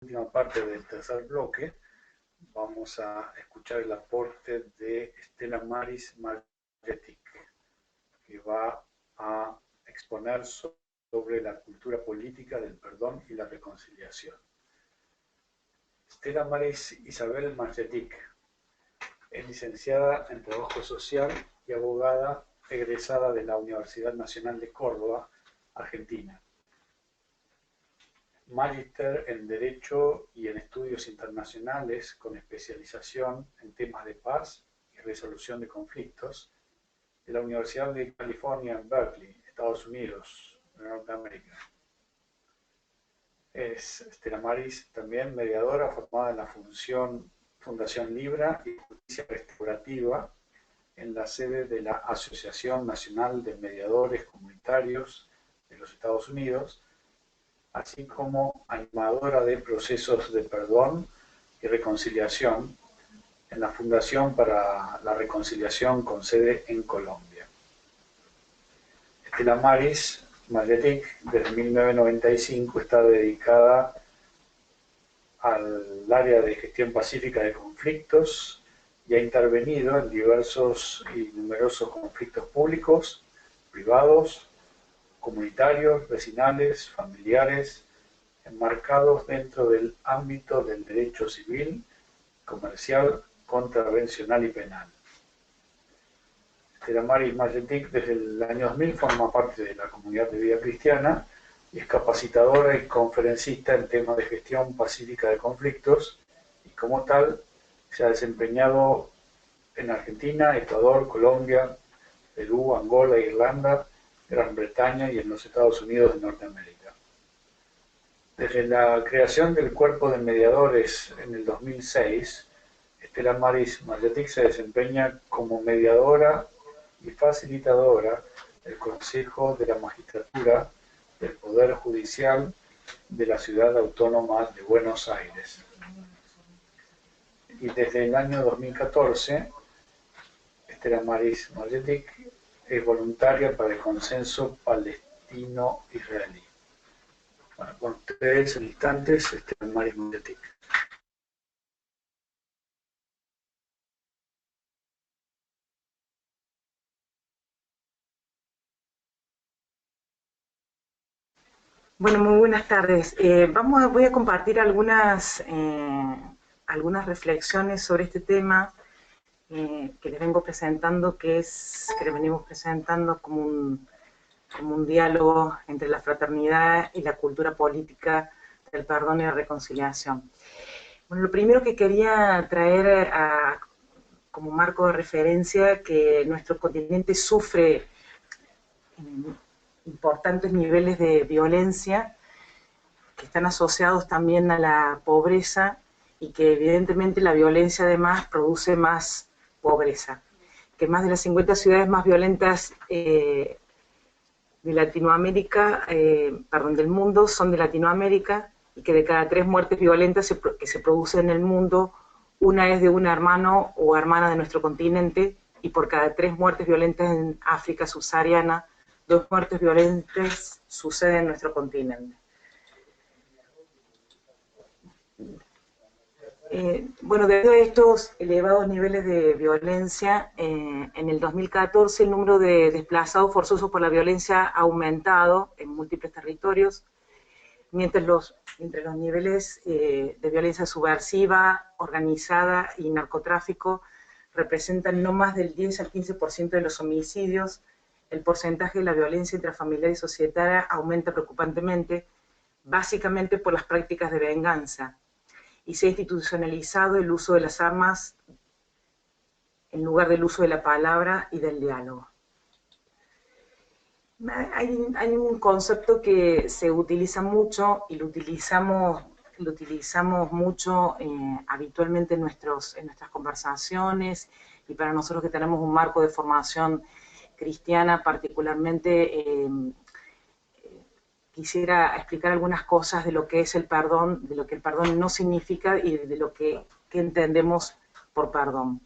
última parte del tercer bloque vamos a escuchar el aporte de Stella Maris Margetic, que va a exponer sobre la cultura política del perdón y la reconciliación. Stella Maris Isabel Margetic es licenciada en Trabajo Social y abogada egresada de la Universidad Nacional de Córdoba, Argentina. Magíster en Derecho y en Estudios Internacionales con especialización en temas de paz y resolución de conflictos de la Universidad de California en Berkeley, Estados Unidos, Norteamérica. Es Stella Maris también mediadora formada en la Fundación Libra y Justicia Restaurativa en la sede de la Asociación Nacional de Mediadores Comunitarios de los Estados Unidos, así como animadora de procesos de perdón y reconciliación en la Fundación para la Reconciliación con sede en Colombia. Stella Maris Margetic desde 1995 está dedicada al área de gestión pacífica de conflictos y ha intervenido en diversos y numerosos conflictos públicos, privados, comunitarios, vecinales, familiares, enmarcados dentro del ámbito del derecho civil, comercial, contravencional y penal. Stella Maris Margetic desde el año 2000 forma parte de la comunidad de vida cristiana y es capacitadora y conferencista en temas de gestión pacífica de conflictos y como tal se ha desempeñado en Argentina, Ecuador, Colombia, Perú, Angola, Irlanda, Gran Bretaña y en los Estados Unidos de Norteamérica. Desde la creación del Cuerpo de Mediadores en el 2006, Stella Maris Margetic se desempeña como mediadora y facilitadora del Consejo de la Magistratura del Poder Judicial de la Ciudad Autónoma de Buenos Aires. Y desde el año 2014, Stella Maris Margetic es voluntaria para el Consenso Palestino-Israelí. Bueno, con ustedes en instantes, Stella Maris Margetic. Bueno, muy buenas tardes. Voy a compartir algunas reflexiones sobre este tema que les vengo presentando, que le venimos presentando como un diálogo entre la fraternidad y la cultura política del perdón y la reconciliación. Bueno, lo primero que quería traer como marco de referencia, que nuestro continente sufre importantes niveles de violencia que están asociados también a la pobreza y que evidentemente la violencia además produce más pobreza, que más de las 50 ciudades más violentas de Latinoamérica, del mundo, son de Latinoamérica, y que de cada 3 muertes violentas que se producen en el mundo, una es de un hermano o hermana de nuestro continente, y por cada 3 muertes violentas en África subsahariana, 2 muertes violentas suceden en nuestro continente. Bueno, debido a estos elevados niveles de violencia, en el 2014 el número de desplazados forzosos por la violencia ha aumentado en múltiples territorios, mientras los niveles de violencia subversiva, organizada y narcotráfico representan no más del 10 al 15% de los homicidios. El porcentaje de la violencia intrafamiliar y societaria aumenta preocupantemente, básicamente por las prácticas de venganza, y se ha institucionalizado el uso de las armas en lugar del uso de la palabra y del diálogo. Hay un concepto que se utiliza mucho y lo utilizamos mucho habitualmente en nuestras conversaciones, y para nosotros que tenemos un marco de formación cristiana particularmente, quisiera explicar algunas cosas de lo que es el perdón, de lo que el perdón no significa y de lo que entendemos por perdón.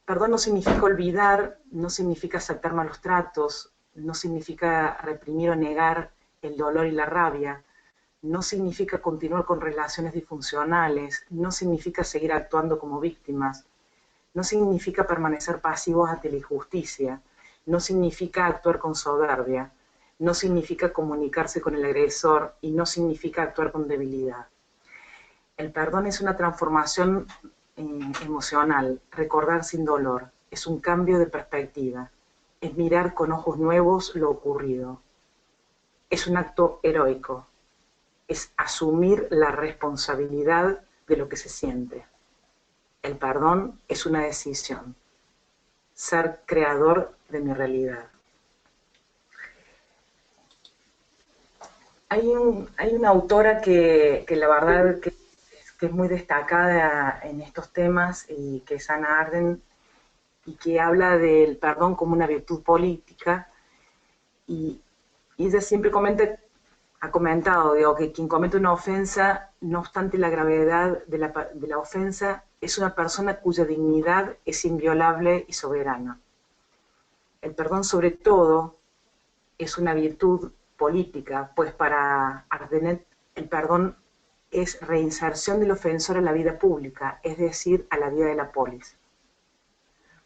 Perdón no significa olvidar, no significa aceptar malos tratos, no significa reprimir o negar el dolor y la rabia. no significa continuar con relaciones disfuncionales, no significa seguir actuando como víctimas, no significa permanecer pasivos ante la injusticia, no significa actuar con soberbia, no significa comunicarse con el agresor y no significa actuar con debilidad. El perdón es una transformación emocional, recordar sin dolor, es un cambio de perspectiva, es mirar con ojos nuevos lo ocurrido, es un acto heroico, es asumir la responsabilidad de lo que se siente. El perdón es una decisión, ser creador de mi realidad. Hay una autora que la verdad que es muy destacada en estos temas, y que es Hannah Arendt, y que habla del perdón como una virtud política, y ella siempre ha comentado, digo, que quien comete una ofensa, no obstante la gravedad de la ofensa, es una persona cuya dignidad es inviolable y soberana. El perdón, sobre todo, es una virtud política, pues para Ardenet el perdón es reinserción del ofensor a la vida pública, es decir, a la vida de la polis.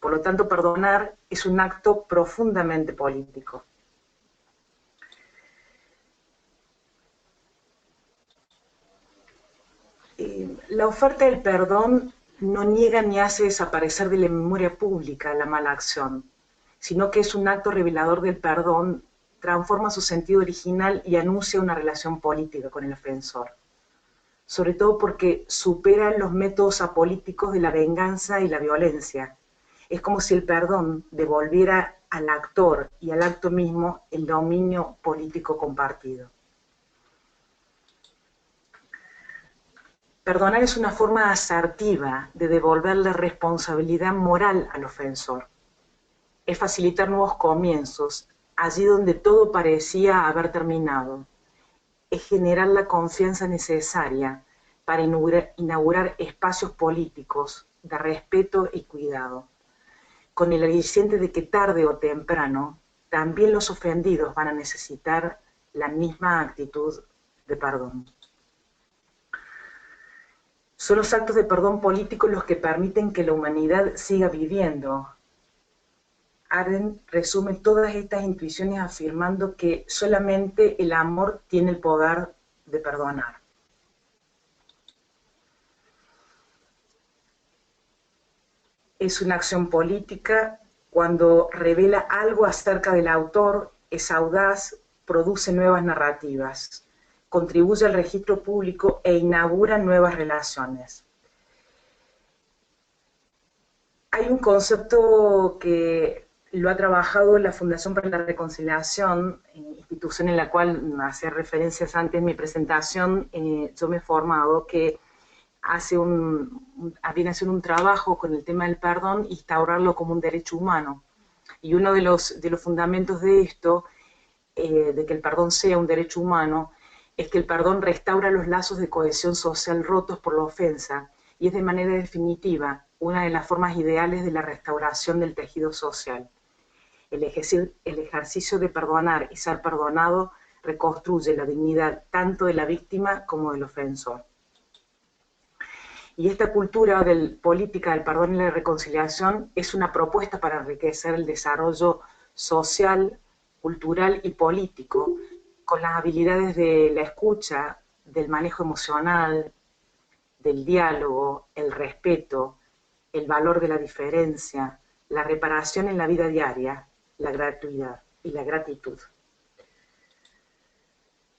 Por lo tanto, perdonar es un acto profundamente político. La oferta del perdón no niega ni hace desaparecer de la memoria pública la mala acción, sino que es un acto revelador del perdón, transforma su sentido original y anuncia una relación política con el ofensor. Sobre todo porque supera los métodos apolíticos de la venganza y la violencia. Es como si el perdón devolviera al actor y al acto mismo el dominio político compartido. Perdonar es una forma asertiva de devolverle responsabilidad moral al ofensor. Es facilitar nuevos comienzos, allí donde todo parecía haber terminado. Es generar la confianza necesaria para inaugurar espacios políticos de respeto y cuidado, con el aliciente de que tarde o temprano también los ofendidos van a necesitar la misma actitud de perdón. Son los actos de perdón político los que permiten que la humanidad siga viviendo. Arendt resume todas estas intuiciones afirmando que solamente el amor tiene el poder de perdonar. Es una acción política cuando revela algo acerca del autor, es audaz, produce nuevas narrativas, contribuye al registro público e inaugura nuevas relaciones. Hay un concepto que lo ha trabajado la Fundación para la Reconciliación, institución en la cual hacía referencias antes en mi presentación. Yo me he formado, que viene a hacer un trabajo con el tema del perdón, instaurarlo como un derecho humano. Y uno de los fundamentos de esto, de que el perdón sea un derecho humano, es que el perdón restaura los lazos de cohesión social rotos por la ofensa, y es de manera definitiva una de las formas ideales de la restauración del tejido social. El ejercicio de perdonar y ser perdonado reconstruye la dignidad tanto de la víctima como del ofensor. Y esta cultura política del perdón y la reconciliación es una propuesta para enriquecer el desarrollo social, cultural y político, con las habilidades de la escucha, del manejo emocional, del diálogo, el respeto, el valor de la diferencia, la reparación en la vida diaria, la gratuidad y la gratitud.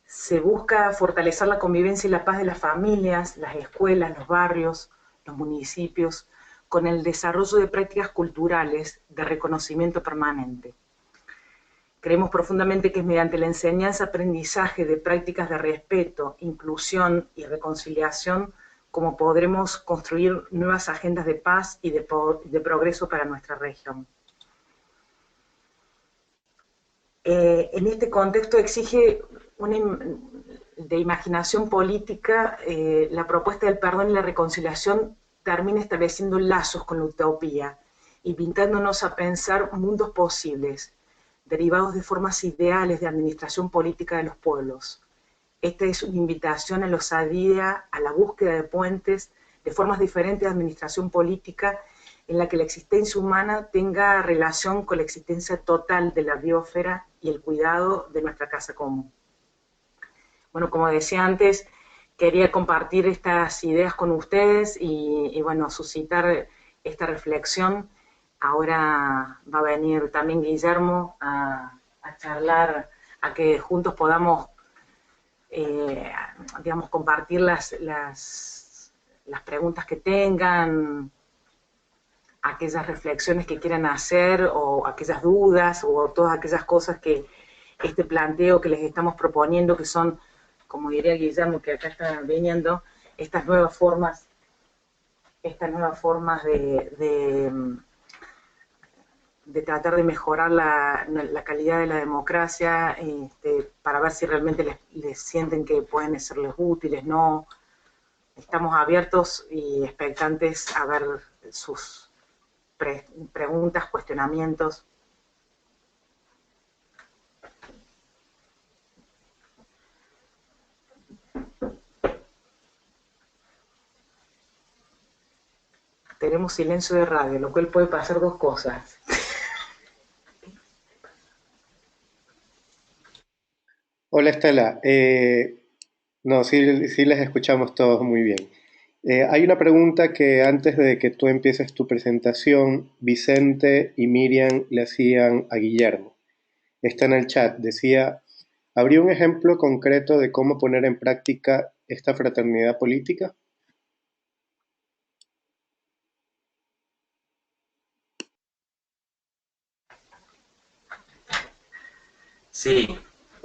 Se busca fortalecer la convivencia y la paz de las familias, las escuelas, los barrios, los municipios, con el desarrollo de prácticas culturales de reconocimiento permanente. Creemos profundamente que es mediante la enseñanza-aprendizaje de prácticas de respeto, inclusión y reconciliación como podremos construir nuevas agendas de paz y de progreso para nuestra región. En este contexto exige de imaginación política, la propuesta del perdón y la reconciliación termina estableciendo lazos con la utopía, invitándonos a pensar mundos posibles, derivados de formas ideales de administración política de los pueblos. Esta es una invitación a la osadía, a la búsqueda de puentes, de formas diferentes de administración política, en la que la existencia humana tenga relación con la existencia total de la biosfera y el cuidado de nuestra casa común. Bueno, como decía antes, quería compartir estas ideas con ustedes y bueno, suscitar esta reflexión. Ahora va a venir también Guillermo a charlar, a que juntos podamos, digamos, compartir las preguntas que tengan, aquellas reflexiones que quieran hacer o aquellas dudas o todas aquellas cosas que este planteo que les estamos proponiendo, que son, como diría Guillermo, que acá está viniendo, estas nuevas formas de tratar de mejorar la calidad de la democracia, para ver si realmente les sienten que pueden serles útiles, no. Estamos abiertos y expectantes a ver sus preguntas, cuestionamientos. Tenemos silencio de radio, lo cual puede pasar dos cosas. Hola Estela, no, sí, sí les escuchamos todos muy bien. Hay una pregunta que antes de que tú empieces tu presentación, Vicente y Miriam le hacían a Guillermo. Está en el chat, decía, ¿habría un ejemplo concreto de cómo poner en práctica esta fraternidad política? Sí,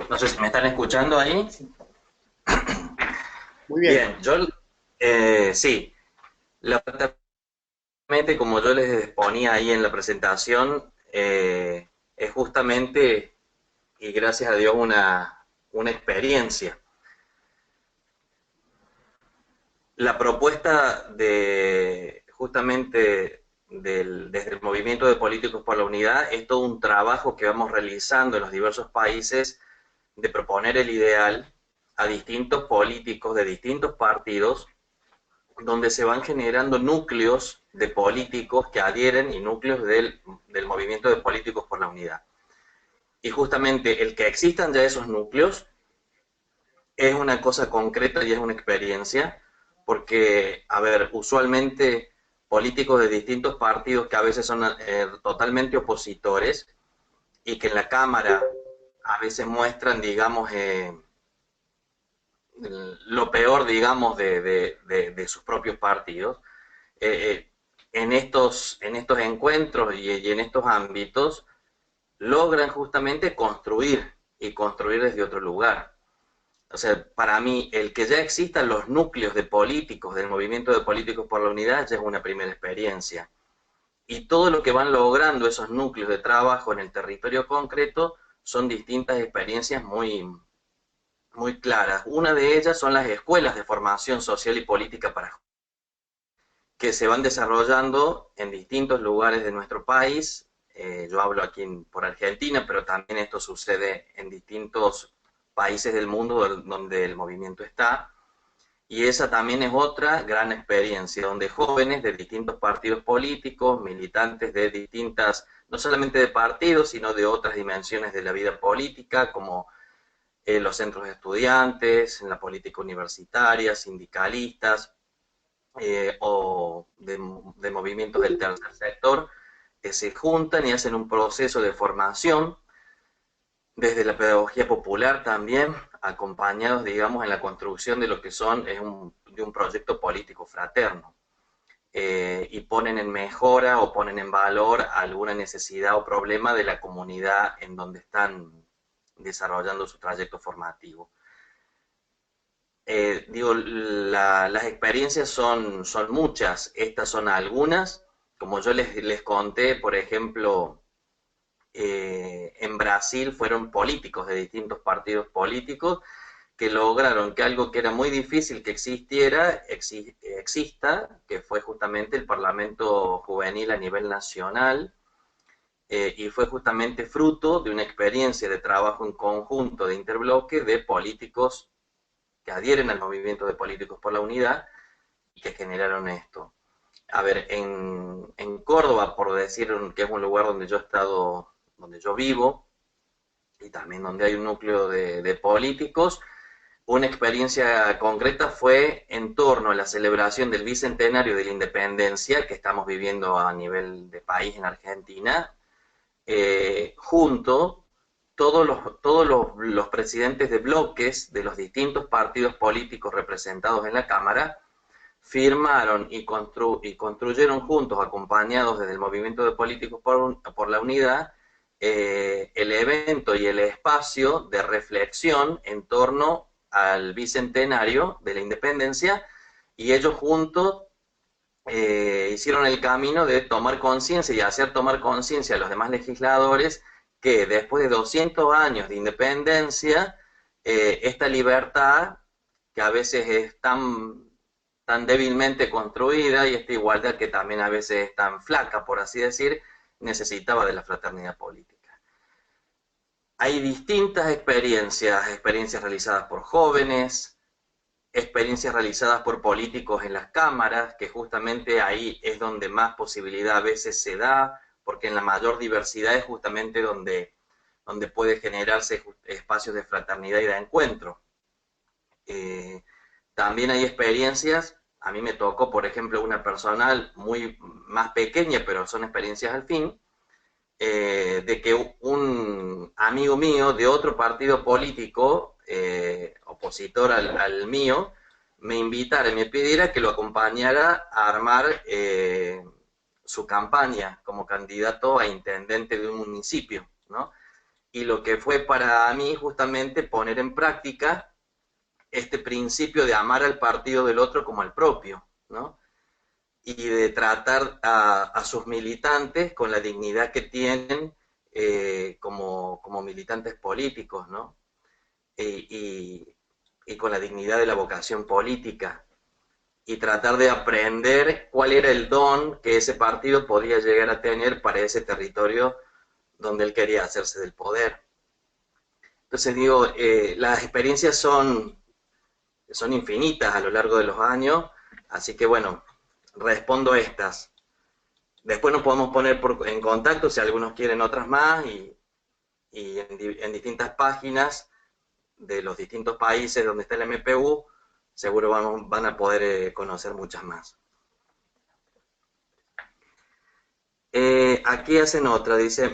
no sé si me están escuchando ahí. Muy bien. Bien, yo sí, lamentablemente, como yo les ponía ahí en la presentación, es justamente, y gracias a Dios, una experiencia. La propuesta de justamente desde el Movimiento de Políticos por la Unidad es todo un trabajo que vamos realizando en los diversos países de proponer el ideal a distintos políticos de distintos partidos, donde se van generando núcleos de políticos que adhieren y núcleos del Movimiento de Políticos por la Unidad. Y justamente el que existan ya esos núcleos es una cosa concreta y es una experiencia, porque, a ver, usualmente políticos de distintos partidos que a veces son totalmente opositores y que en la Cámara a veces muestran, digamos, lo peor, digamos, de sus propios partidos, en estos encuentros y en estos ámbitos logran justamente construir y construir desde otro lugar. O sea, para mí, el que ya existan los núcleos de políticos, del movimiento de políticos por la unidad, ya es una primera experiencia. Y todo lo que van logrando esos núcleos de trabajo en el territorio concreto son distintas experiencias muy claras. Una de ellas son las escuelas de formación social y política para jóvenes, que se van desarrollando en distintos lugares de nuestro país. Yo hablo aquí por Argentina, pero también esto sucede en distintos países del mundo donde el movimiento está. Y esa también es otra gran experiencia, donde jóvenes de distintos partidos políticos, militantes de distintas, no solamente de partidos, sino de otras dimensiones de la vida política, como los centros de estudiantes, en la política universitaria, sindicalistas, o de movimientos del tercer sector, que se juntan y hacen un proceso de formación desde la pedagogía popular también, acompañados, digamos, en la construcción de lo que son de un proyecto político fraterno. Y ponen en mejora o ponen en valor alguna necesidad o problema de la comunidad en donde están desarrollando su trayecto formativo. Digo, las experiencias son muchas, estas son algunas, como yo les conté, por ejemplo, en Brasil fueron políticos de distintos partidos políticos que lograron que algo que era muy difícil que existiera, exista, que fue justamente el Parlamento Juvenil a nivel nacional, y fue justamente fruto de una experiencia de trabajo en conjunto de interbloque de políticos que adhieren al movimiento de Políticos por la Unidad y que generaron esto. A ver, en Córdoba, por decir que es un lugar donde yo he estado, donde yo vivo, y también donde hay un núcleo de políticos, una experiencia concreta fue en torno a la celebración del bicentenario de la independencia que estamos viviendo a nivel de país en Argentina, junto todos los presidentes de bloques de los distintos partidos políticos representados en la Cámara firmaron y construyeron juntos, acompañados desde el Movimiento de Políticos por la Unidad, el evento y el espacio de reflexión en torno al bicentenario de la independencia, y ellos juntos hicieron el camino de tomar conciencia y hacer tomar conciencia a los demás legisladores que después de 200 años de independencia, esta libertad, que a veces es tan débilmente construida, y esta igualdad que también a veces es tan flaca, por así decir, necesitaba de la fraternidad política. Hay distintas experiencias realizadas por jóvenes, experiencias realizadas por políticos en las cámaras, que justamente ahí es donde más posibilidad a veces se da, porque en la mayor diversidad es justamente donde puede generarse espacios de fraternidad y de encuentro. También hay experiencias, a mí me tocó, por ejemplo, una personal muy más pequeña, pero son experiencias al fin, de que un amigo mío de otro partido político, opositor al mío, me invitara y me pidiera que lo acompañara a armar su campaña como candidato a intendente de un municipio, ¿no? Y lo que fue para mí justamente poner en práctica este principio de amar al partido del otro como al propio, ¿no? Y de tratar a sus militantes con la dignidad que tienen como militantes políticos, ¿no? Y con la dignidad de la vocación política, y tratar de aprender cuál era el don que ese partido podía llegar a tener para ese territorio donde él quería hacerse del poder. Entonces digo, las experiencias son infinitas a lo largo de los años, así que bueno, respondo estas. Después nos podemos poner en contacto si algunos quieren otras más, y en distintas páginas de los distintos países donde está el MPU, seguro van a poder conocer muchas más. Aquí hacen otra, dice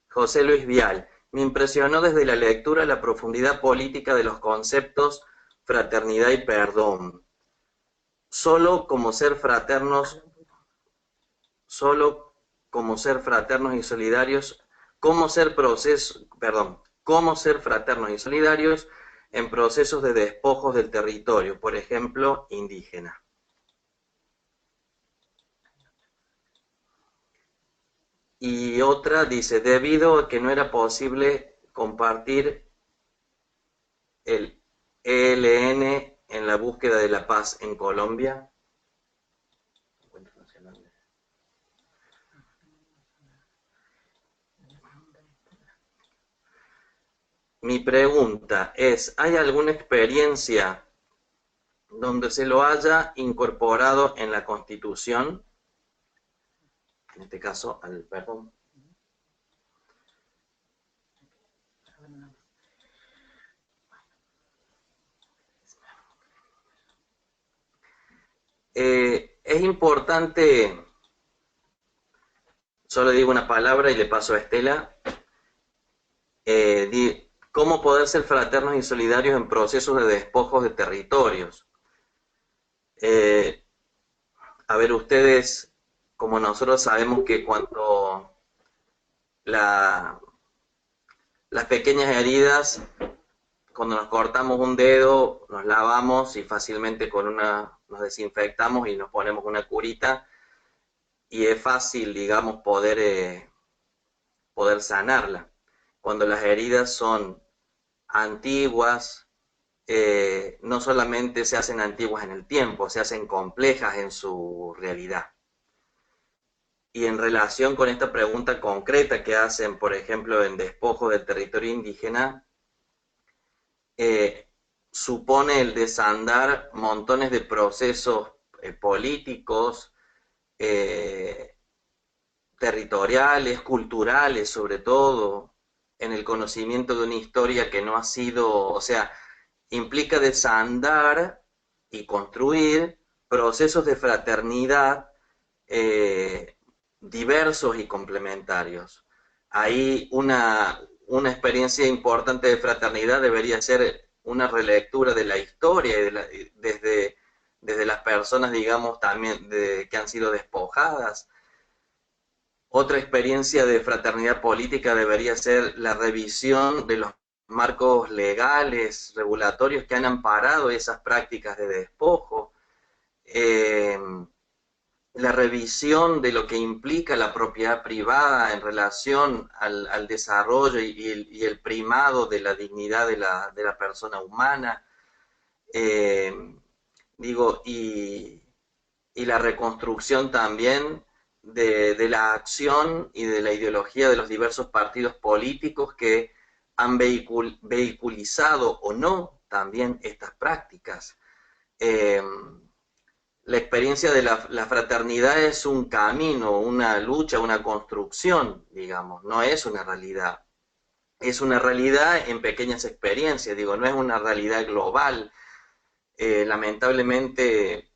José Luis Vial. Me impresionó desde la lectura la profundidad política de los conceptos fraternidad y perdón. Solo como ser fraternos y solidarios, cómo ser fraternos y solidarios en procesos de despojos del territorio, por ejemplo, indígena. Y otra dice, debido a que no era posible compartir el ELN en la búsqueda de la paz en Colombia. Mi pregunta es, ¿hay alguna experiencia donde se lo haya incorporado en la Constitución? En este caso, al perdón. Es importante, solo digo una palabra y le paso a Estela, cómo poder ser fraternos y solidarios en procesos de despojos de territorios. A ver, ustedes, como nosotros, sabemos que cuando las pequeñas heridas, cuando nos cortamos un dedo, nos lavamos y fácilmente nos desinfectamos y nos ponemos una curita, y es fácil, digamos, poder sanarla. Cuando las heridas son antiguas, no solamente se hacen antiguas en el tiempo, se hacen complejas en su realidad. Y en relación con esta pregunta concreta que hacen, por ejemplo, en despojos del territorio indígena, supone el desandar montones de procesos políticos, territoriales, culturales sobre todo, en el conocimiento de una historia que no ha sido, o sea, implica desandar y construir procesos de fraternidad diversos y complementarios. Ahí una experiencia importante de fraternidad debería ser una relectura de la historia y desde las personas, digamos, también que han sido despojadas. Otra experiencia de fraternidad política debería ser la revisión de los marcos legales, regulatorios que han amparado esas prácticas de despojo, la revisión de lo que implica la propiedad privada en relación al desarrollo y el primado de la dignidad de la persona humana, y la reconstrucción también de la acción y de la ideología de los diversos partidos políticos que han vehiculizado o no también estas prácticas. La experiencia de la fraternidad es un camino, una lucha, una construcción, digamos, no es una realidad. Es una realidad en pequeñas experiencias, digo, no es una realidad global. Lamentablemente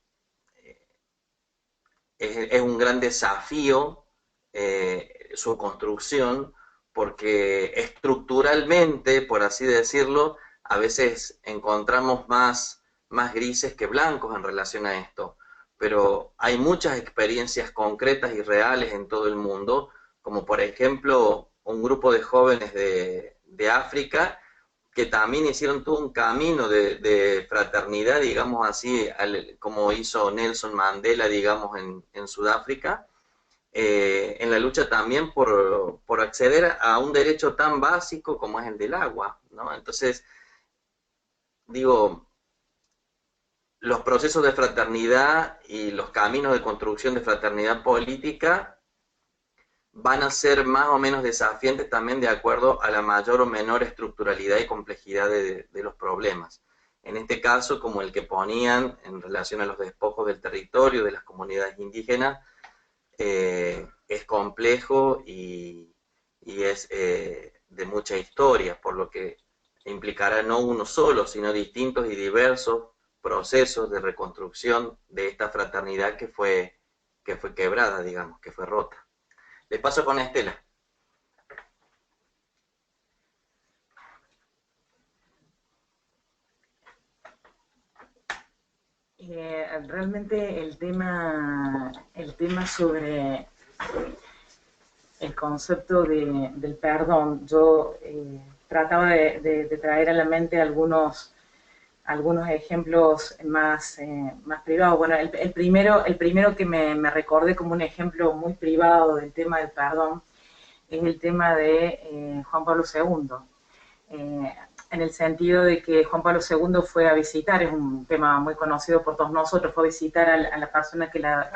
es un gran desafío su construcción, porque estructuralmente, por así decirlo, a veces encontramos más grises que blancos en relación a esto, pero hay muchas experiencias concretas y reales en todo el mundo, como por ejemplo un grupo de jóvenes de África que también hicieron todo un camino de fraternidad, digamos así, como hizo Nelson Mandela, digamos, en Sudáfrica, en la lucha también por acceder a un derecho tan básico como es el del agua, ¿no? Entonces, digo, los procesos de fraternidad y los caminos de construcción de fraternidad política van a ser más o menos desafiantes también de acuerdo a la mayor o menor estructuralidad y complejidad de los problemas. En este caso, como el que ponían en relación a los despojos del territorio de las comunidades indígenas, es complejo y es de mucha historia, por lo que implicará no uno solo, sino distintos y diversos procesos de reconstrucción de esta fraternidad que fue quebrada, digamos, que fue rota. Les paso con Estela. Realmente el tema sobre el concepto del perdón, yo trataba de traer a la mente algunos ejemplos más privados. Bueno, el primero que me recordé como un ejemplo muy privado del tema del perdón es el tema de Juan Pablo II. En el sentido de que Juan Pablo II fue a visitar, es un tema muy conocido por todos nosotros, fue a visitar a la persona que la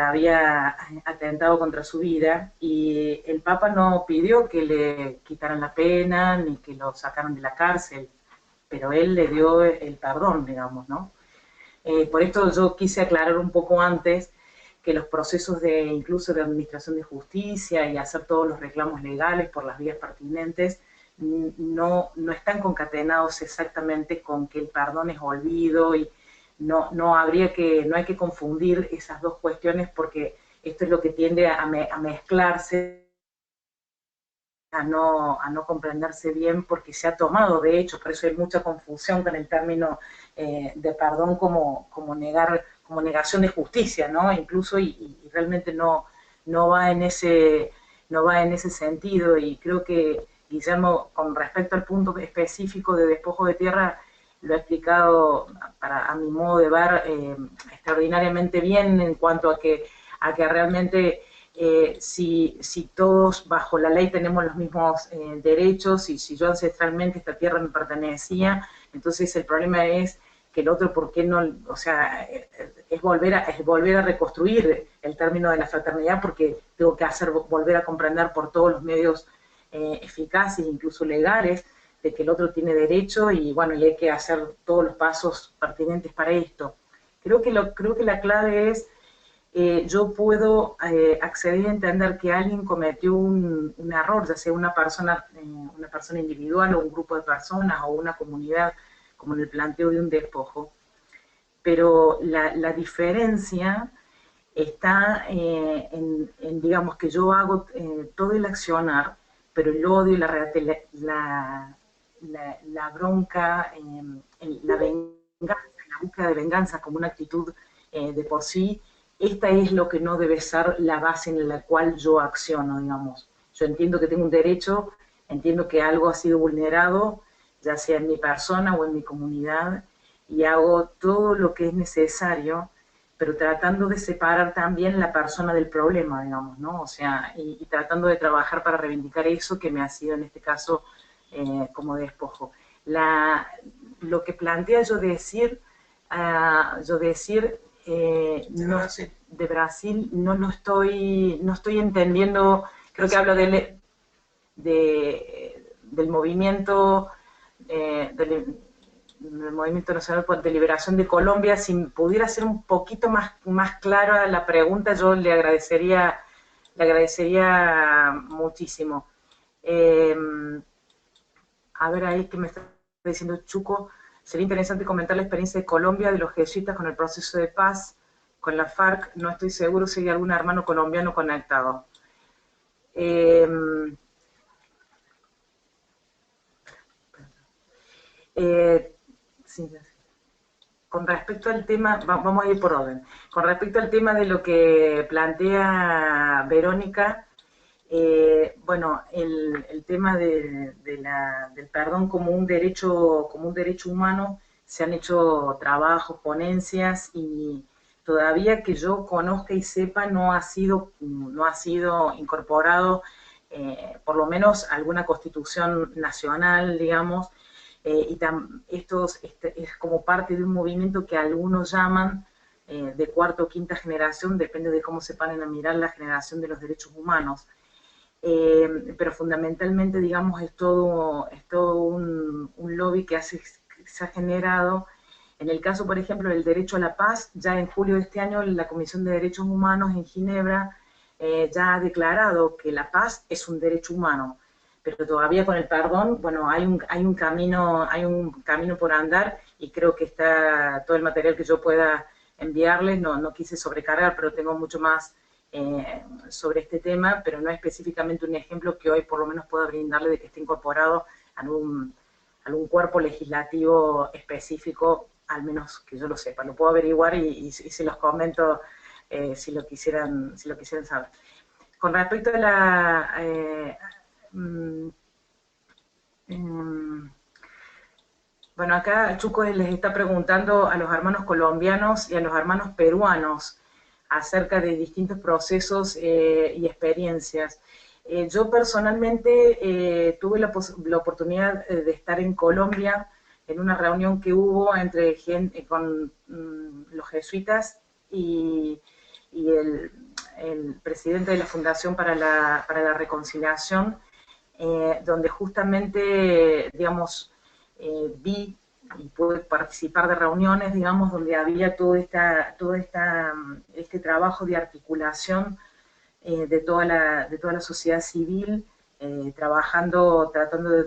había atentado contra su vida, y el Papa no pidió que le quitaran la pena ni que lo sacaran de la cárcel, pero él le dio el perdón, digamos, ¿no? Por esto yo quise aclarar un poco antes que los procesos incluso de administración de justicia y hacer todos los reclamos legales por las vías pertinentes no están concatenados exactamente con que el perdón es olvido, y no hay que confundir esas dos cuestiones, porque esto es lo que tiende a mezclarse, a no comprenderse bien, porque se ha tomado, de hecho, por eso hay mucha confusión con el término de perdón como negación de justicia, ¿no? Incluso, y realmente no va en ese sentido, y creo que Guillermo, con respecto al punto específico de despojo de tierra, lo ha explicado, a mi modo de ver, extraordinariamente bien, en cuanto a que realmente si todos bajo la ley tenemos los mismos derechos, y si yo ancestralmente esta tierra me pertenecía, entonces el problema es que el otro, ¿por qué no? O sea, es volver a reconstruir el término de la fraternidad, porque tengo que volver a comprender por todos los medios eficaces, incluso legales, de que el otro tiene derecho y bueno, y hay que hacer todos los pasos pertinentes para esto. Creo que la clave es, yo puedo acceder a entender que alguien cometió un error, ya sea una persona individual o un grupo de personas o una comunidad, como en el planteo de un despojo, pero la diferencia está digamos, que yo hago todo el accionar, pero el odio, la bronca, la venganza, la búsqueda de venganza como una actitud de por sí, esta es lo que no debe ser la base en la cual yo acciono, digamos. Yo entiendo que tengo un derecho, entiendo que algo ha sido vulnerado, ya sea en mi persona o en mi comunidad, y hago todo lo que es necesario, pero tratando de separar también la persona del problema, digamos, ¿no? O sea, y tratando de trabajar para reivindicar eso que me ha sido en este caso como despojo. Lo que plantea yo decir, no, de Brasil no lo estoy, no estoy entendiendo, creo que hablo del movimiento del Movimiento Nacional de Liberación de Colombia. Si pudiera ser un poquito más clara la pregunta, yo le agradecería muchísimo. A ver ahí que me está diciendo Chuco, sería interesante comentar la experiencia de Colombia, de los jesuitas con el proceso de paz, con la FARC. No estoy seguro si hay algún hermano colombiano conectado. Sí, con respecto al tema, vamos a ir por orden. Con respecto al tema de lo que plantea Verónica, bueno, el tema del perdón como un derecho humano, se han hecho trabajos, ponencias, y todavía que yo conozca y sepa no ha sido incorporado, por lo menos alguna constitución nacional, digamos, y esto es como parte de un movimiento que algunos llaman de cuarta o quinta generación, depende de cómo se paren a mirar la generación de los derechos humanos. Pero fundamentalmente, digamos, es todo un lobby que se ha generado. En el caso, por ejemplo, del derecho a la paz, ya en julio de este año la Comisión de Derechos Humanos en Ginebra ya ha declarado que la paz es un derecho humano, pero todavía con el perdón, bueno, hay un camino por andar, y creo que está todo el material que yo pueda enviarles, no quise sobrecargar, pero tengo mucho más sobre este tema, pero no específicamente un ejemplo que hoy por lo menos pueda brindarle de que esté incorporado a algún cuerpo legislativo específico, al menos que yo lo sepa. Lo puedo averiguar y se los comento si lo quisieran saber. Con respecto a la... bueno, acá Chuco les está preguntando a los hermanos colombianos y a los hermanos peruanos acerca de distintos procesos y experiencias. Yo personalmente tuve la oportunidad de estar en Colombia en una reunión que hubo con los jesuitas y el presidente de la Fundación para la Reconciliación, donde justamente, digamos, vi y pude participar de reuniones, digamos, donde había todo este trabajo de articulación de toda la sociedad civil, tratando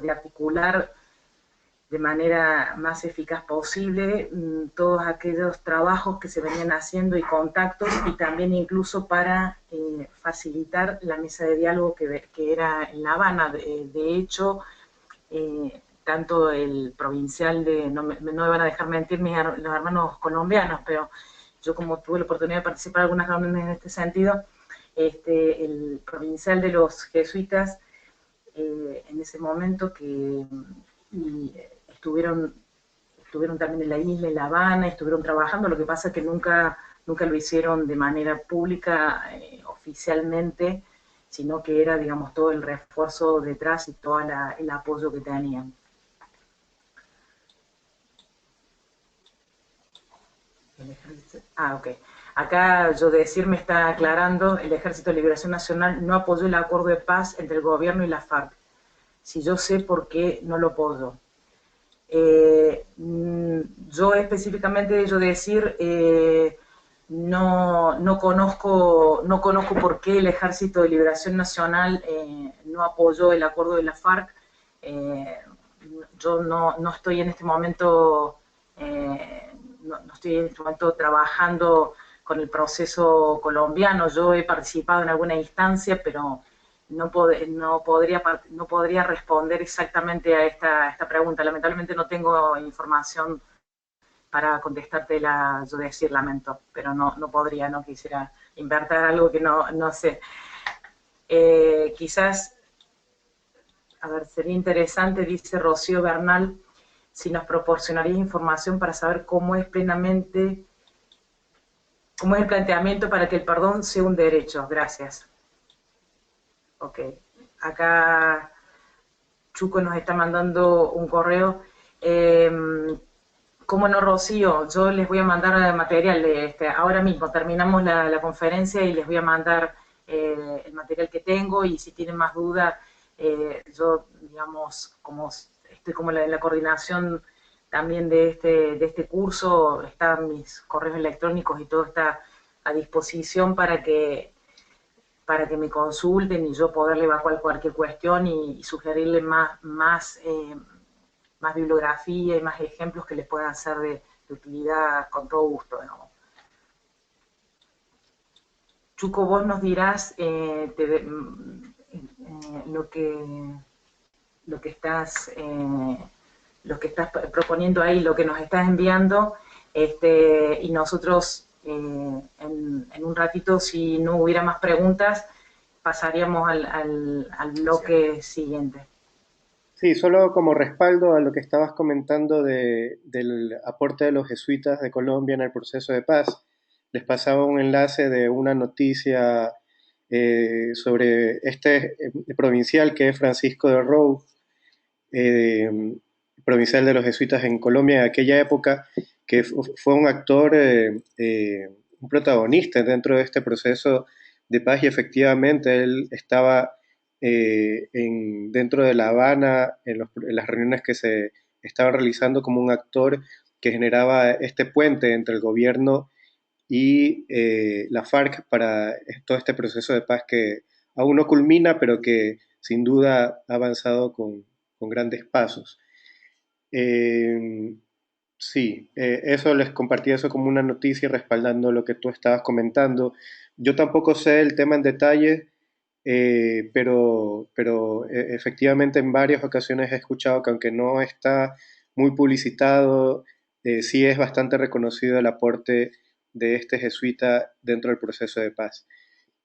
de articular de manera más eficaz posible todos aquellos trabajos que se venían haciendo y contactos, y también incluso para facilitar la mesa de diálogo que era en La Habana. De hecho, tanto el provincial no me van a dejar mentir los hermanos colombianos, pero yo como tuve la oportunidad de participar en algunas reuniones en este sentido, el provincial de los jesuitas en ese momento estuvieron también en la isla, en La Habana, estuvieron trabajando. Lo que pasa es que nunca lo hicieron de manera pública, oficialmente, sino que era, digamos, todo el refuerzo detrás y todo el apoyo que tenían. Ok. Acá me está aclarando, el Ejército de Liberación Nacional no apoyó el acuerdo de paz entre el gobierno y la FARC. si yo sé por qué no lo apoyo. Yo específicamente, yo decir, no conozco por qué el Ejército de Liberación Nacional no apoyó el acuerdo de la FARC. Eh, yo no estoy en este momento, no estoy en este momento trabajando con el proceso colombiano. Yo he participado en alguna instancia, pero no podría responder exactamente a esta pregunta. Lamentablemente no tengo información para contestártela, yo decir lamento, pero no podría, no quisiera invertir algo que no sé. Quizás, a ver, sería interesante, dice Rocío Bernal, si nos proporcionaría información para saber cómo es el planteamiento para que el perdón sea un derecho. Gracias. Ok. Acá Chuco nos está mandando un correo. ¿Cómo no, Rocío? Yo les voy a mandar material. Ahora mismo terminamos la conferencia y les voy a mandar el material que tengo, y si tienen más dudas, yo, digamos, como estoy como en la coordinación también de este curso, están mis correos electrónicos y todo está a disposición para que me consulten y yo poderle evacuar cualquier cuestión y sugerirle más bibliografía y más ejemplos que les puedan ser de utilidad con todo gusto, ¿no? Chuco, vos nos dirás lo que estás proponiendo ahí, lo que nos estás enviando, y nosotros en un ratito, si no hubiera más preguntas, pasaríamos al bloque siguiente. Sí, solo como respaldo a lo que estabas comentando del aporte de los jesuitas de Colombia en el proceso de paz, les pasaba un enlace de una noticia sobre este provincial que es Francisco de Rou, eh, provincial de los jesuitas en Colombia en aquella época, que fue un actor, un protagonista dentro de este proceso de paz, y efectivamente él estaba dentro de La Habana en las reuniones que se estaban realizando como un actor que generaba este puente entre el gobierno y la FARC para todo este proceso de paz que aún no culmina, pero que sin duda ha avanzado con grandes pasos. Eh, sí, eso les compartí eso como una noticia respaldando lo que tú estabas comentando. Yo tampoco sé el tema en detalle, pero efectivamente en varias ocasiones he escuchado que aunque no está muy publicitado, sí es bastante reconocido el aporte de este jesuita dentro del proceso de paz.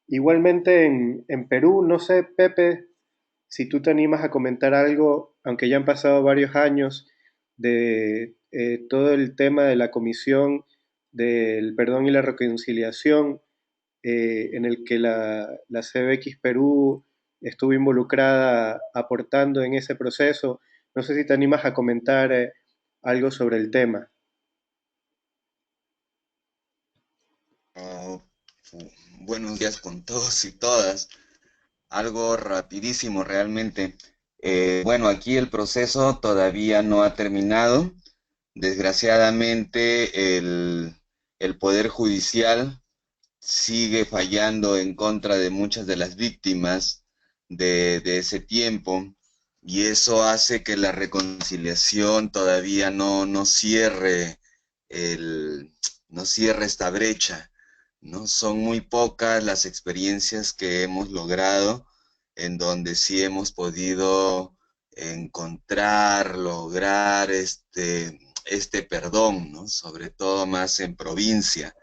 Igualmente en Perú, no sé, Pepe, si tú te animas a comentar algo, aunque ya han pasado varios años, de todo el tema de la Comisión del Perdón y la Reconciliación, en el que la CBX Perú estuvo involucrada aportando en ese proceso. No sé si te animas a comentar algo sobre el tema. Oh, buenos días con todos y todas. Algo rapidísimo realmente. Bueno, aquí el proceso todavía no ha terminado. Desgraciadamente, el Poder Judicial sigue fallando en contra de muchas de las víctimas de ese tiempo, y eso hace que la reconciliación todavía no cierre no cierre esta brecha, ¿no? Son muy pocas las experiencias que hemos logrado en donde sí hemos podido lograr este perdón, ¿no? Sobre todo más en provincia,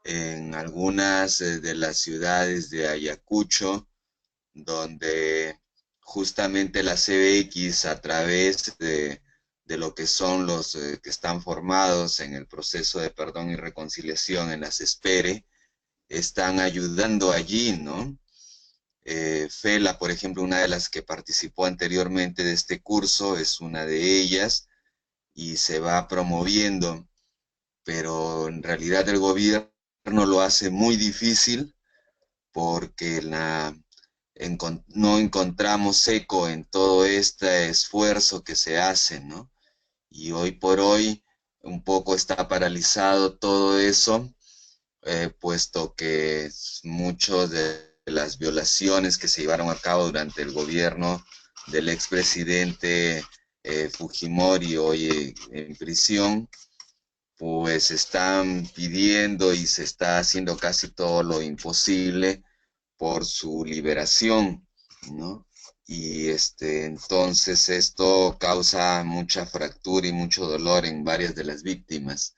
en algunas de las ciudades de Ayacucho, donde justamente la CBX, a través de lo que son los que están formados en el proceso de perdón y reconciliación en las ESPERE, están ayudando allí, ¿no? Fela, por ejemplo, una de las que participó anteriormente de este curso, es una de ellas, y se va promoviendo, pero en realidad el gobierno lo hace muy difícil porque no encontramos eco en todo este esfuerzo que se hace, ¿no? Y hoy por hoy un poco está paralizado todo eso, puesto que muchas de las violaciones que se llevaron a cabo durante el gobierno del expresidente Fujimori, hoy en prisión, pues están pidiendo y se está haciendo casi todo lo imposible por su liberación, ¿no? Y entonces esto causa mucha fractura y mucho dolor en varias de las víctimas.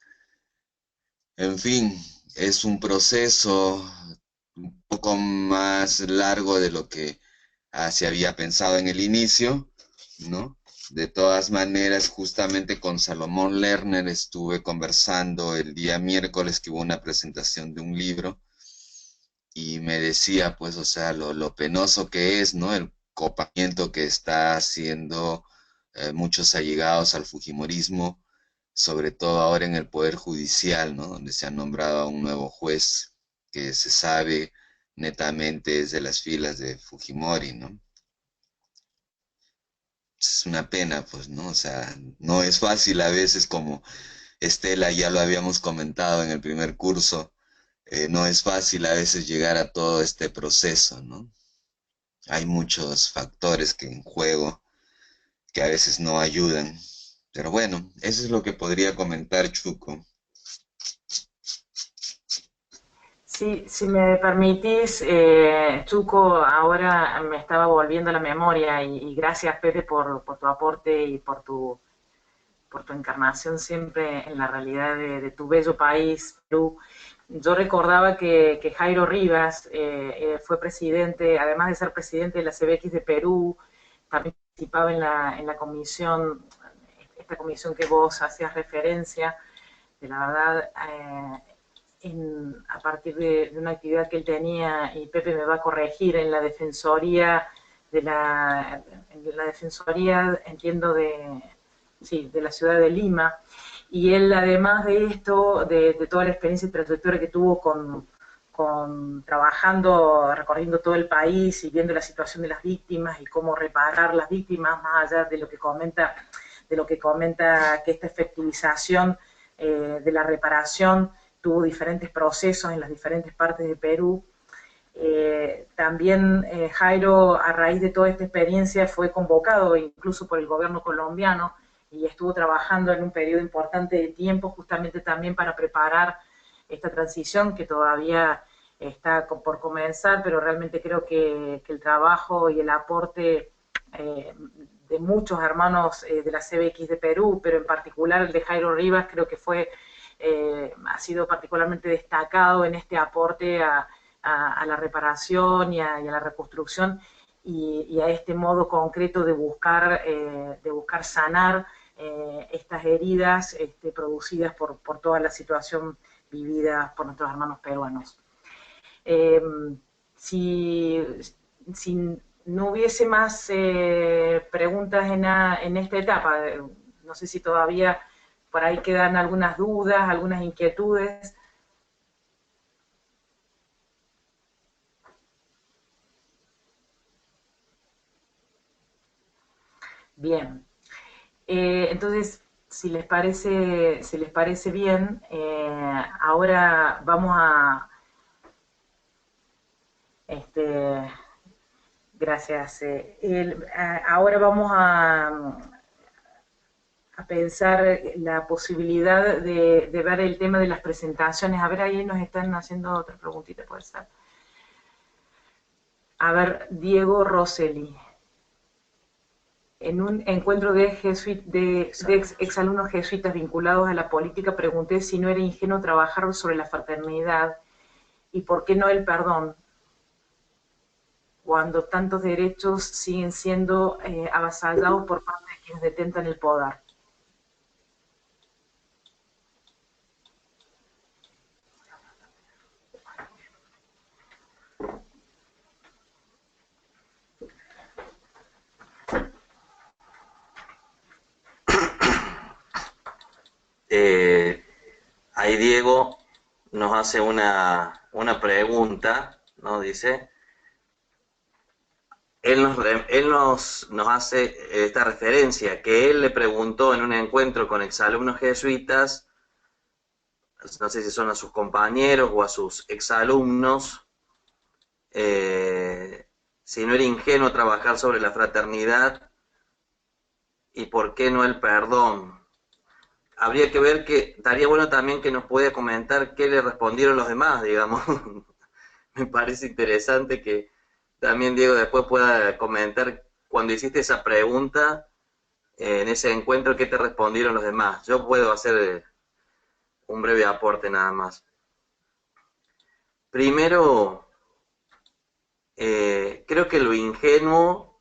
En fin, es un proceso un poco más largo de lo que se había pensado en el inicio, ¿no? De todas maneras, justamente con Salomón Lerner estuve conversando el día miércoles que hubo una presentación de un libro y me decía, pues, o sea, lo penoso que es, ¿no? El copamiento que está haciendo muchos allegados al fujimorismo, sobre todo ahora en el Poder Judicial, ¿no? Donde se ha nombrado a un nuevo juez que se sabe netamente es de las filas de Fujimori, ¿no? Es una pena, pues, ¿no? O sea, no es fácil a veces, como Estela ya lo habíamos comentado en el primer curso, no es fácil a veces llegar a todo este proceso, ¿no? Hay muchos factores que en juego que a veces no ayudan. Pero bueno, eso es lo que podría comentar, Chuco. Sí, si me permitís, Chuco, ahora me estaba volviendo a la memoria y gracias, Pepe, por tu aporte y por tu encarnación siempre en la realidad de tu bello país, Perú. Yo recordaba que Jairo Rivas fue presidente, además de ser presidente de la CBX de Perú, también participaba en la comisión, esta comisión que vos hacías referencia, de la verdad, a partir de una actividad que él tenía, y Pepe me va a corregir, en la defensoría, entiendo, sí, de la ciudad de Lima, y él, además de esto, de toda la experiencia y trayectoria que tuvo trabajando, recorriendo todo el país y viendo la situación de las víctimas y cómo reparar las víctimas, más allá de lo que comenta, que esta efectivización de la reparación tuvo diferentes procesos en las diferentes partes de Perú. También Jairo, a raíz de toda esta experiencia, fue convocado incluso por el gobierno colombiano y estuvo trabajando en un periodo importante de tiempo justamente también para preparar esta transición que todavía está por comenzar, pero realmente creo que el trabajo y el aporte de muchos hermanos de la CBX de Perú, pero en particular el de Jairo Rivas, creo que ha sido particularmente destacado en este aporte a la reparación y a la reconstrucción y a este modo concreto de buscar sanar estas heridas producidas por toda la situación vivida por nuestros hermanos peruanos. Si no hubiese más preguntas en esta etapa, no sé si todavía por ahí quedan algunas dudas, algunas inquietudes. Bien. Entonces, si les parece bien, ahora vamos a... gracias. Ahora vamos a pensar la posibilidad de ver el tema de las presentaciones. A ver, ahí nos están haciendo otra preguntita, puede ser. A ver, Diego Rosselli. En un encuentro de exalumnos jesuitas vinculados a la política, pregunté si no era ingenuo trabajar sobre la fraternidad y por qué no el perdón, cuando tantos derechos siguen siendo avasallados por parte de quienes detentan el poder. Ahí Diego nos hace una pregunta, ¿no? Dice, Él nos hace esta referencia, que él le preguntó en un encuentro con exalumnos jesuitas, no sé si son a sus compañeros o a sus exalumnos, si no era ingenuo trabajar sobre la fraternidad y por qué no el perdón. Habría que ver, que estaría bueno también que nos pueda comentar qué le respondieron los demás, digamos. Me parece interesante que también Diego después pueda comentar cuando hiciste esa pregunta en ese encuentro, qué te respondieron los demás. Yo puedo hacer un breve aporte nada más. Primero, creo que lo ingenuo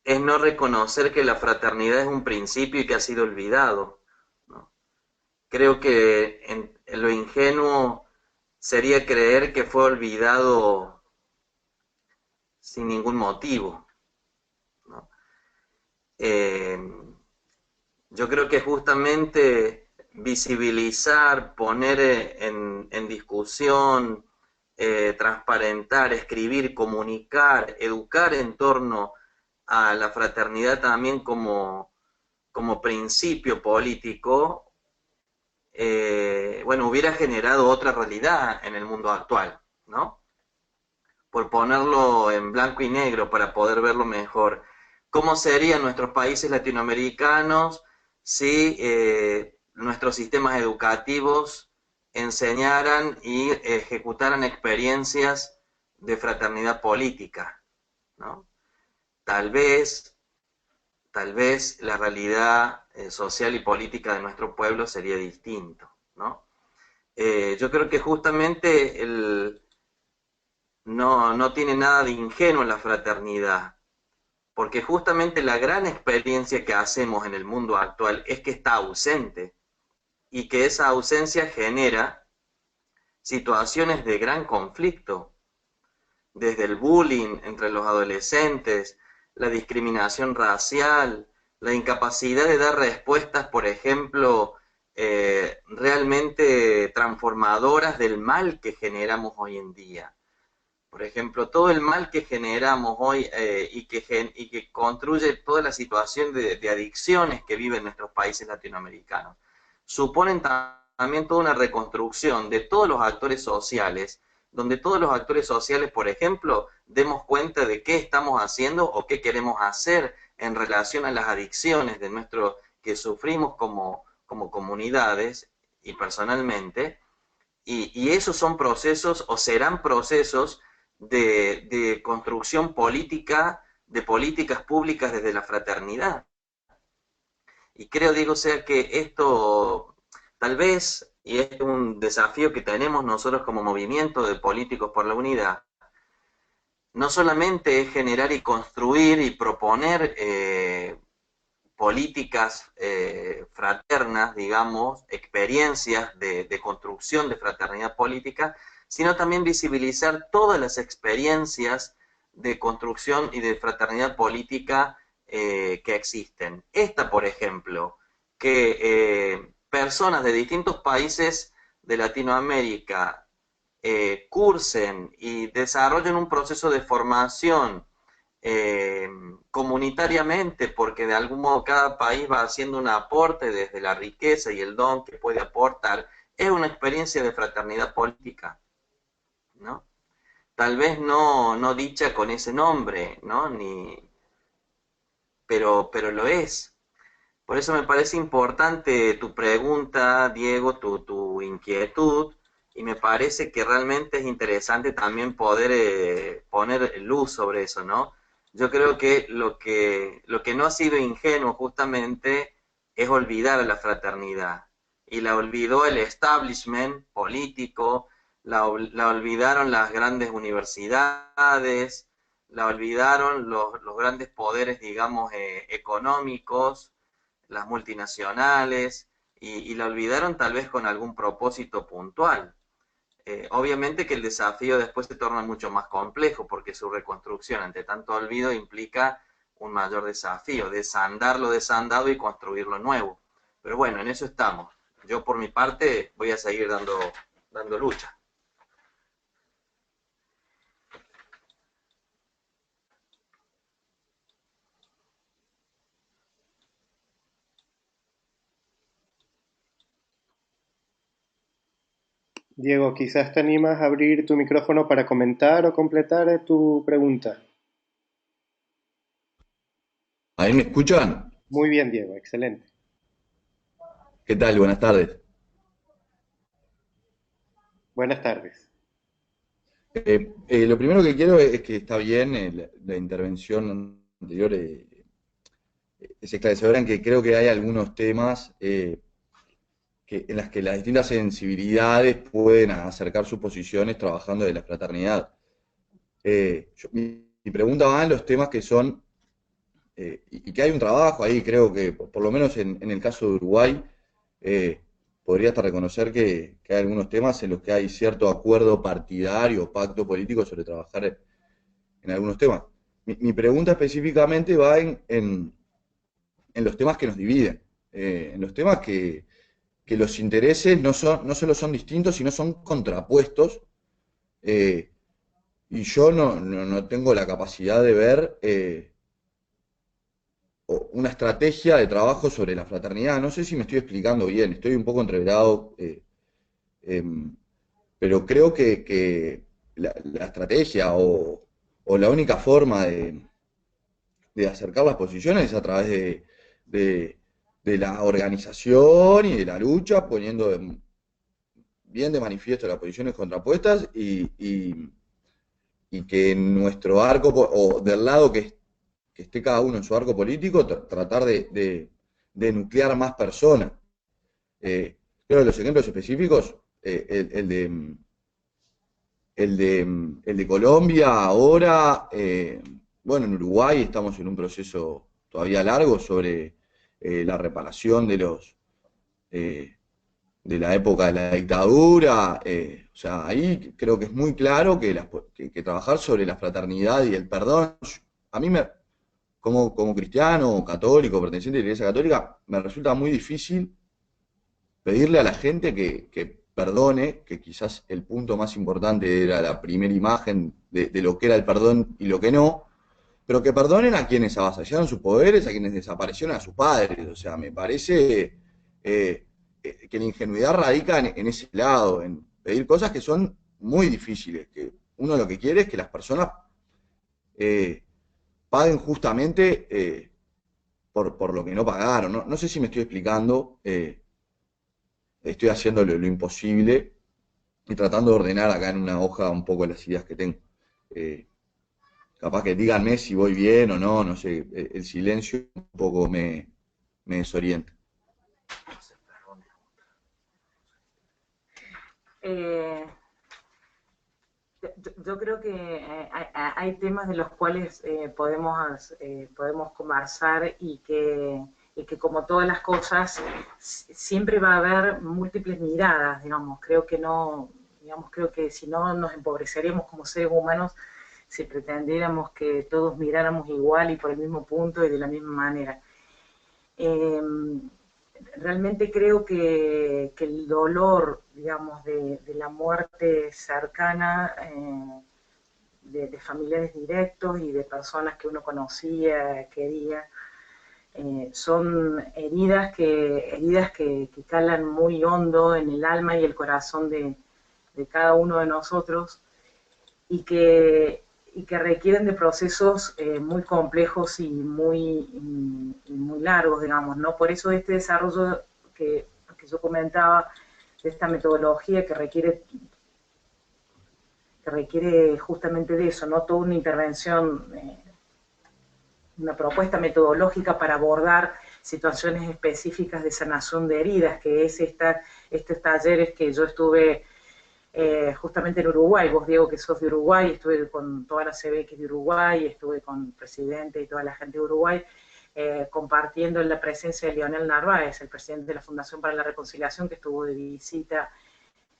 es no reconocer que la fraternidad es un principio y que ha sido olvidado, ¿no? Creo que en lo ingenuo sería creer que fue olvidado sin ningún motivo, ¿no? Yo creo que justamente visibilizar, poner en discusión, transparentar, escribir, comunicar, educar en torno a la fraternidad también como principio político, bueno, hubiera generado otra realidad en el mundo actual, ¿no? Por ponerlo en blanco y negro para poder verlo mejor. ¿Cómo serían nuestros países latinoamericanos si nuestros sistemas educativos enseñaran y ejecutaran experiencias de fraternidad política, ¿no? Tal vez la realidad social y política de nuestro pueblo sería distinto, ¿no? Yo creo que justamente no tiene nada de ingenuo la fraternidad, porque justamente la gran experiencia que hacemos en el mundo actual es que está ausente, y que esa ausencia genera situaciones de gran conflicto, desde el bullying entre los adolescentes, la discriminación racial, la incapacidad de dar respuestas, por ejemplo, realmente transformadoras del mal que generamos hoy en día. Por ejemplo, todo el mal que generamos hoy y que construye toda la situación de adicciones que viven nuestros países latinoamericanos, suponen también toda una reconstrucción de todos los actores sociales, donde todos los actores sociales, por ejemplo, demos cuenta de qué estamos haciendo o qué queremos hacer en relación a las adicciones que sufrimos como comunidades y personalmente, y esos son procesos o serán procesos de construcción política, de políticas públicas desde la fraternidad. Y creo, Diego, o sea que esto tal vez, y es un desafío que tenemos nosotros como movimiento de políticos por la unidad, no solamente es generar y construir y proponer políticas fraternas, digamos, experiencias de construcción de fraternidad política, sino también visibilizar todas las experiencias de construcción y de fraternidad política que existen. Esta, por ejemplo, que personas de distintos países de Latinoamérica cursen y desarrollen un proceso de formación comunitariamente, porque de algún modo cada país va haciendo un aporte desde la riqueza y el don que puede aportar, es una experiencia de fraternidad política, ¿no? Tal vez no dicha con ese nombre, ¿no? Pero lo es. Por eso me parece importante tu pregunta, Diego, tu inquietud, y me parece que realmente es interesante también poder poner luz sobre eso, ¿no? Yo creo que lo que no ha sido ingenuo justamente es olvidar a la fraternidad. Y la olvidó el establishment político, la olvidaron las grandes universidades, la olvidaron los grandes poderes, digamos, económicos, las multinacionales, y la olvidaron tal vez con algún propósito puntual. Obviamente que el desafío después se torna mucho más complejo, porque su reconstrucción ante tanto olvido implica un mayor desafío, desandar lo desandado y construir lo nuevo. Pero bueno, en eso estamos. Yo por mi parte voy a seguir dando lucha. Diego, quizás te animas a abrir tu micrófono para comentar o completar tu pregunta. ¿Ahí me escuchan? Muy bien, Diego, excelente. ¿Qué tal? Buenas tardes. Buenas tardes. Lo primero que quiero es que está bien la intervención anterior, es esclarecedora en que creo que hay algunos temas en las que las distintas sensibilidades pueden acercar sus posiciones trabajando de la fraternidad. Mi pregunta va en los temas que son, y que hay un trabajo ahí, creo que por lo menos en el caso de Uruguay, podría hasta reconocer que hay algunos temas en los que hay cierto acuerdo partidario o pacto político sobre trabajar en algunos temas. Mi pregunta específicamente va en los temas que nos dividen, en los temas que los intereses no solo son distintos, sino son contrapuestos, eh, y yo no tengo la capacidad de ver una estrategia de trabajo sobre la fraternidad. No sé si me estoy explicando bien, estoy un poco entreverado, pero creo que la estrategia o la única forma de acercar las posiciones es a través de- de la organización y de la lucha, poniendo bien de manifiesto las posiciones contrapuestas y que en nuestro arco, o del lado que esté cada uno en su arco político, tratar de nuclear más personas. Creo que los ejemplos específicos, el de Colombia ahora, bueno, en Uruguay estamos en un proceso todavía largo sobre la reparación eh, de la época de la dictadura. O sea, ahí creo que es muy claro que trabajar sobre la fraternidad y el perdón, a mí como cristiano, católico, perteneciente a la Iglesia Católica, me resulta muy difícil pedirle a la gente que perdone, que quizás el punto más importante era la primera imagen de lo que era el perdón y lo que no, pero que perdonen a quienes avasallaron sus poderes, a quienes desaparecieron a sus padres. O sea, me parece que la ingenuidad radica en ese lado, en pedir cosas que son muy difíciles, que uno lo que quiere es que las personas eh, paguen justamente por lo que no pagaron. No sé si me estoy explicando, estoy haciendo lo imposible y tratando de ordenar acá en una hoja un poco las ideas que tengo. Eh, Capaz que díganme si voy bien o no, no sé, el silencio un poco me desorienta. Eh, yo creo que hay temas de los cuales podemos conversar y que como todas las cosas siempre va a haber múltiples miradas, digamos. Creo que no, digamos, creo que si no nos empobreceríamos como seres humanos si pretendiéramos que todos miráramos igual y por el mismo punto y de la misma manera. Eh, Realmente creo que el dolor, digamos, de la muerte cercana, de familiares directos y de personas que uno conocía, quería, son heridas que calan muy hondo en el alma y el corazón de cada uno de nosotros y que requieren de procesos muy complejos y muy largos, digamos, ¿no? Por eso este desarrollo que yo comentaba, de esta metodología que requiere justamente de eso, ¿no? Toda una intervención, una propuesta metodológica para abordar situaciones específicas de sanación de heridas, que es estos talleres que yo estuve justamente en Uruguay. Vos, Diego, que sos de Uruguay, estuve con toda la CBX de Uruguay, estuve con el presidente y toda la gente de Uruguay, compartiendo la presencia de Leonel Narváez, el presidente de la Fundación para la Reconciliación, que estuvo de visita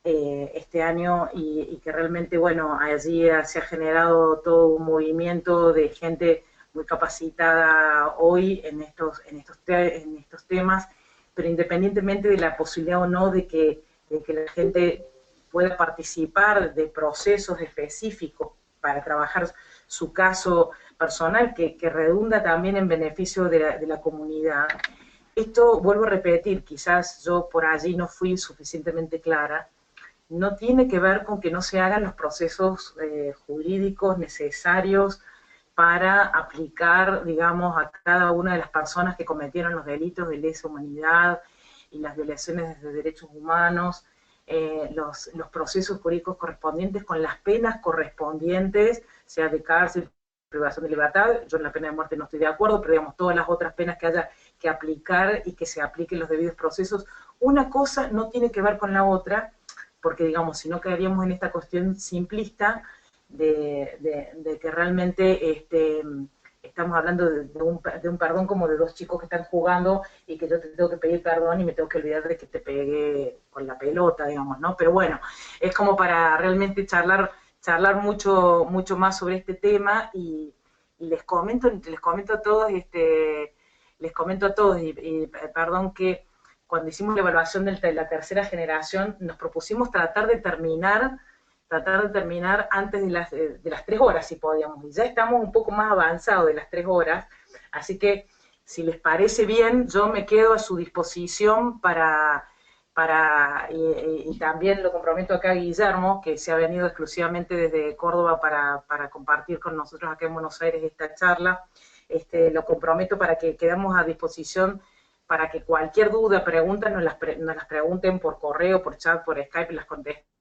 este año y que realmente, bueno, allí se ha generado todo un movimiento de gente muy capacitada hoy en estos temas, pero independientemente de la posibilidad o no de que la gente pueda participar de procesos específicos para trabajar su caso personal, que redunda también en beneficio de la comunidad. Esto, vuelvo a repetir, quizás yo por allí no fui suficientemente clara, no tiene que ver con que no se hagan los procesos jurídicos necesarios para aplicar, digamos, a cada una de las personas que cometieron los delitos de lesa humanidad y las violaciones de derechos humanos, los procesos jurídicos correspondientes con las penas correspondientes, sea de cárcel, privación de libertad. Yo en la pena de muerte no estoy de acuerdo, pero digamos, todas las otras penas que haya que aplicar y que se apliquen los debidos procesos. Una cosa no tiene que ver con la otra, porque digamos, si no quedaríamos en esta cuestión simplista de que realmente estamos hablando de un perdón como de dos chicos que están jugando y que yo te tengo que pedir perdón y me tengo que olvidar de que te pegué con la pelota, digamos, ¿no? Pero bueno, es como para realmente charlar mucho más sobre este tema y les comento a todos, y perdón que cuando hicimos la evaluación de la tercera generación nos propusimos tratar de terminar antes de las 3 horas, si podíamos, y ya estamos un poco más avanzados de las 3 horas, así que si les parece bien, yo me quedo a su disposición y también lo comprometo acá a Guillermo, que se ha venido exclusivamente desde Córdoba para compartir con nosotros acá en Buenos Aires esta charla, lo comprometo para que quedemos a disposición para que cualquier duda, pregunta, nos las pregunten por correo, por chat, por Skype, las contestamos